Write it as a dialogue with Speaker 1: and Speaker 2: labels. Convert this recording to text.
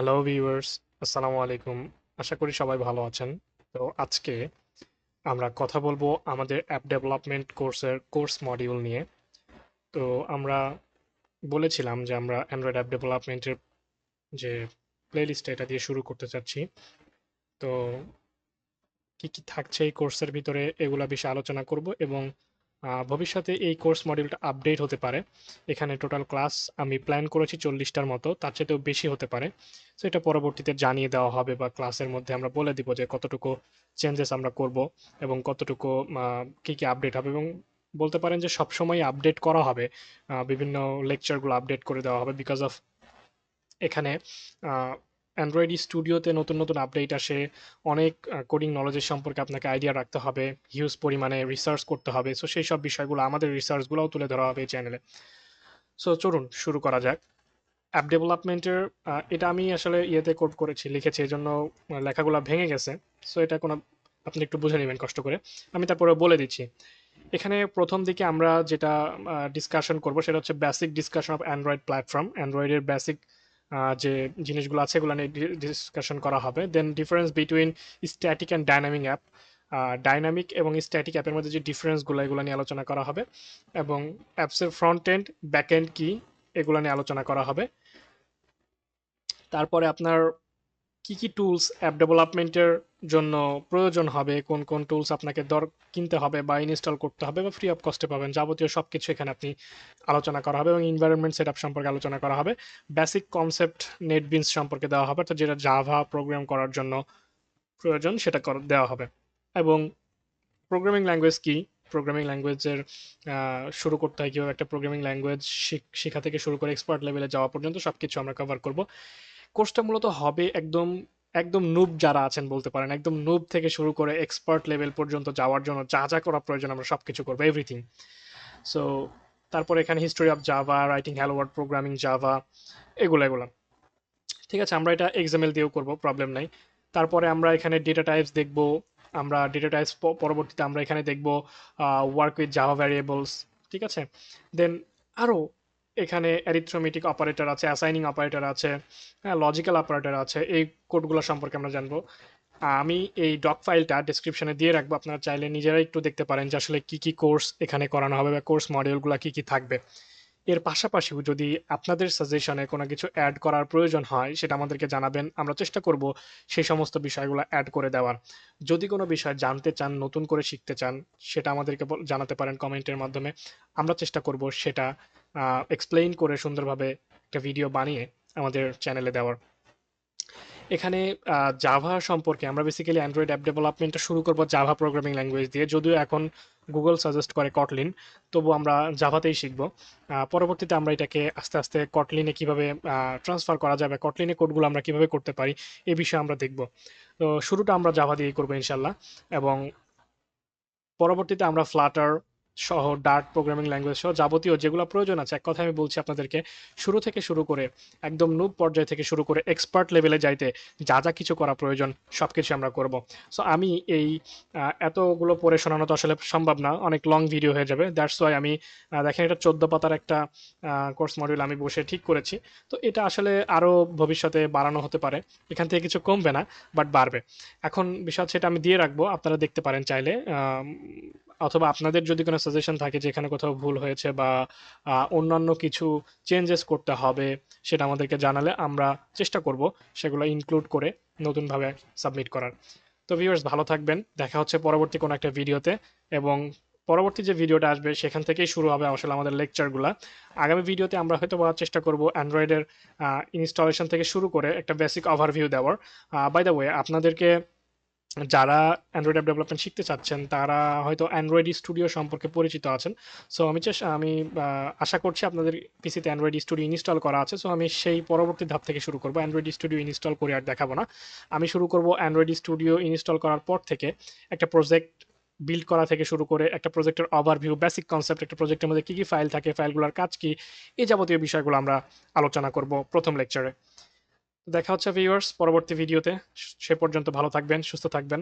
Speaker 1: Hello viewers, আসসালামু আলাইকুম। আশা করি সবাই ভালো আছেন। তো আজকে আমরা কথা বলবো আমাদের অ্যাপ ডেভেলপমেন্ট কোর্সের কোর্স মডিউল নিয়ে। তো আমরা বলেছিলাম যে আমরা অ্যান্ড্রয়েড অ্যাপ ডেভেলপমেন্টের যে প্লেলিস্ট এটা দিয়ে শুরু করতে চাচ্ছি। তো কি কি থাকছে এই কোর্সের ভিতরে এগুলা বিষয়ে আলোচনা করব এবং ভবিষ্যতে এই কোর্স মডিউলটা আপডেট হতে পারে। এখানে টোটাল ক্লাস আমি প্ল্যান করেছি 40টার মতো, তার চাইতেও বেশি হতে পারে। সো এটা পরবর্তীতে জানিয়ে দেওয়া হবে বা ক্লাসের মধ্যে আমরা বলে দিব যে কতটুকু চেঞ্জেস আমরা করব এবং কতটুকু কি কি আপডেট হবে এবং বলতে পারেন যে সবসময় আপডেট করা হবে। বিভিন্ন লেকচারগুলো আপডেট করে দেওয়া হবে বিকজ অফ এখানে অ্যান্ড্রয়েড স্টুডিওতে নতুন নতুন আপডেট আসে। অনেক কোডিং নলেজের সম্পর্কে আপনাকে আইডিয়া রাখতে হবে, হিউজ পরিমাণে রিসার্চ করতে হবে। সো সেই সব বিষয়গুলো আমাদের রিসার্চগুলোও তুলে ধরা হবে এই চ্যানেলে। সো চলুন শুরু করা যাক। অ্যাপ ডেভেলপমেন্টের এটা আমি আসলে ইয়েতে কোড করেছি, লিখেছি, এই জন্য লেখাগুলো ভেঙে গেছে। সো এটা কোনো, আপনি একটু বুঝে নেবেন কষ্ট করে। আমি তারপরে বলে দিচ্ছি। এখানে প্রথম দিকে আমরা যেটা ডিসকাশন করব সেটা হচ্ছে basic discussion of Android platform. অ্যান্ড্রয়েডের বেসিক যে জিনিসগুলো আছে এগুলো নিয়ে ডিসকাশন করা হবে। Then difference between static and dynamic app. Dynamic এবং স্ট্যাটিক অ্যাপের মধ্যে যে ডিফারেন্সগুলো এগুলো নিয়ে আলোচনা করা হবে এবং অ্যাপসের ফ্রন্ট এন্ড ব্যাক এন্ড কি এগুলো নিয়ে আলোচনা করা হবে। তারপরে আপনার কি কি টুলস অ্যাপ ডেভেলপমেন্টের জন্য প্রয়োজন হবে, কোন কোন টুলস আপনাকে কিনতে হবে বা ইনস্টল করতে হবে বা ফ্রি অফ কস্টে পাবেন, যাবতীয় সব কিছু এখানে আপনি আলোচনা করা হবে এবং এনভায়রনমেন্ট সেট আপ সম্পর্কে আলোচনা করা হবে। বেসিক কনসেপ্ট নেটবিনস সম্পর্কে দেওয়া হবে, তো যেটা জাভা প্রোগ্রাম করার জন্য প্রয়োজন সেটা দেওয়া হবে। এবং প্রোগ্রামিং ল্যাঙ্গুয়েজ কি, প্রোগ্রামিং ল্যাঙ্গুয়েজের শুরু করতে হয় কীভাবে, একটা প্রোগ্রামিং ল্যাঙ্গুয়েজ শেখা থেকে শুরু করে এক্সপার্ট লেভেলে যাওয়া পর্যন্ত সব কিছু আমরা কভার করব। কোর্সটা মূলত হবে একদম একদম নুব যারা আছেন বলতে পারেন, একদম নুব থেকে শুরু করে এক্সপার্ট লেভেল পর্যন্ত যাওয়ার জন্য যা যা করা প্রয়োজন আমরা সবকিছু করবো, এভরিথিং। সো তারপর এখানে history of Java, writing hello word programming Java, এগুলো এগুলো ঠিক আছে। আমরা এটা এক্সামেল দিয়েও করব, প্রবলেম নাই। তারপরে আমরা এখানে ডেটা টাইপস দেখব। আমরা ডেটা টাইপস পরবর্তীতে আমরা এখানে দেখব ওয়ার্ক উইথ জাভা ভ্যারিয়েবলস, ঠিক আছে। দেন আরও এখানে অ্যারিথমেটিক অপারেটর আছে, অ্যাসাইনিং অপারেটর আছে, হ্যাঁ, লজিক্যাল অপারেটর আছে। এই কোডগুলো সম্পর্কে আমরা জানবো। আমি এই ডক ফাইলটা ডেসক্রিপশনে দিয়ে রাখবো, আপনারা চাইলে নিজেরাই একটু দেখতে পারেন যে আসলে কি কি কোর্স এখানে করানো হবে বা কোর্স মডিউলগুলো কি কি থাকবে। এর পাশাপাশিও যদি আপনাদের সাজেশনে কোনো কিছু অ্যাড করার প্রয়োজন হয় সেটা আমাদেরকে জানাবেন, আমরা চেষ্টা করব সেই সমস্ত বিষয়গুলো অ্যাড করে দেওয়ার। যদি কোনো বিষয় জানতে চান, নতুন করে শিখতে চান, সেটা আমাদেরকে জানাতে পারেন কমেন্টের মাধ্যমে। আমরা চেষ্টা করব সেটা এক্সপ্লেইন করে সুন্দরভাবে একটা ভিডিও বানিয়ে আমাদের চ্যানেলে দেওয়ার। এখানে জাভা সম্পর্কে আমরা বেসিক্যালি অ্যান্ড্রয়েড অ্যাপ ডেভেলপমেন্টটা শুরু করব জাভা প্রোগ্রামিং ল্যাঙ্গুয়েজ দিয়ে, যদিও এখন গুগল সাজেস্ট করে কটলিন, তবু আমরা জাভাতেই শিখব। পরবর্তীতে আমরা এটাকে আস্তে আস্তে কটলিনে কিভাবে ট্রান্সফার করা যাবে, কটলিনে কোডগুলো আমরা কিভাবে করতে পারি, এ বিষয়ে আমরা দেখব। তো শুরুটা আমরা জাভা দিয়েই করবো ইনশাল্লাহ। এবং পরবর্তীতে আমরা ফ্লাটার সহ ডার্ট প্রোগ্রামিং ল্যাঙ্গুয়েজ সহ যাবতীয় যেগুলো প্রয়োজন আছে, এক কথায় আমি বলছি আপনাদেরকে, শুরু থেকে শুরু করে একদম নুব পর্যায় থেকে শুরু করে এক্সপার্ট লেভেলে যাইতে যা যা কিছু করা প্রয়োজন সব কিছু আমরা করব। সো আমি এই এতগুলো পড়ে শোনানো তো আসলে সম্ভব না, অনেক লং ভিডিও হয়ে যাবে। দ্যাটস ওয়াই আমি দেখেন এটা 14 পাতার একটা কোর্স মডিউল আমি বসে ঠিক করেছি। তো এটা আসলে আরও ভবিষ্যতে বাড়ানো হতে পারে, এখান থেকে কিছু কমবে না, বাট বাড়বে। এখন বিষয় হচ্ছে এটা আমি দিয়ে রাখবো, আপনারা দেখতে পারেন চাইলে। অথবা আপনাদের যদি কোনো সাজেশন থাকে যেখানে কোথাও ভুল হয়েছে বা অন্যান্য কিছু চেঞ্জেস করতে হবে, সেটা আমাদেরকে জানালে আমরা চেষ্টা করব সেগুলো ইনক্লুড করে নতুনভাবে সাবমিট করার। তো ভিউয়ার্স, ভালো থাকবেন, দেখা হচ্ছে পরবর্তী কোনো একটা ভিডিওতে। এবং পরবর্তী যে ভিডিওটা আসবে সেখান থেকেই শুরু হবে আসলে আমাদের লেকচারগুলো। আগামী ভিডিওতে আমরা হয়তো বলার চেষ্টা করব অ্যান্ড্রয়েডের ইনস্টলেশন থেকে শুরু করে একটা বেসিক ওভারভিউ দেওয়ার। বাই দ্য ওয়ে, আপনাদেরকে যারা অ্যান্ড্রয়েড অ্যাপ ডেভেলপমেন্ট শিখতে চাচ্ছেন তারা হয়তো অ্যান্ড্রয়েড স্টুডিও সম্পর্কে পরিচিত আছেন। সো আমি আশা করছি আপনাদের পিসিতে অ্যান্ড্রয়েড স্টুডিও ইনস্টল করা আছে। সো আমি সেই পরবর্তী ধাপ থেকে শুরু করব, অ্যান্ড্রয়েড স্টুডিও ইনস্টল করে আর দেখাবো না। আমি শুরু করব অ্যান্ড্রয়েড স্টুডিও ইনস্টল করার পর থেকে একটা প্রজেক্ট বিল্ড করা থেকে শুরু করে একটা প্রজেক্টের ওভারভিউ, বেসিক কনসেপ্ট, একটা প্রজেক্টের মধ্যে কী কী ফাইল থাকে, ফাইলগুলোর কাজ কী, এই যাবতীয় বিষয়গুলো আমরা আলোচনা করব প্রথম লেকচারে। দেখা হচ্ছে ভিউয়ার্স পরবর্তী ভিডিওতে। সে পর্যন্ত ভালো থাকবেন, সুস্থ থাকবেন।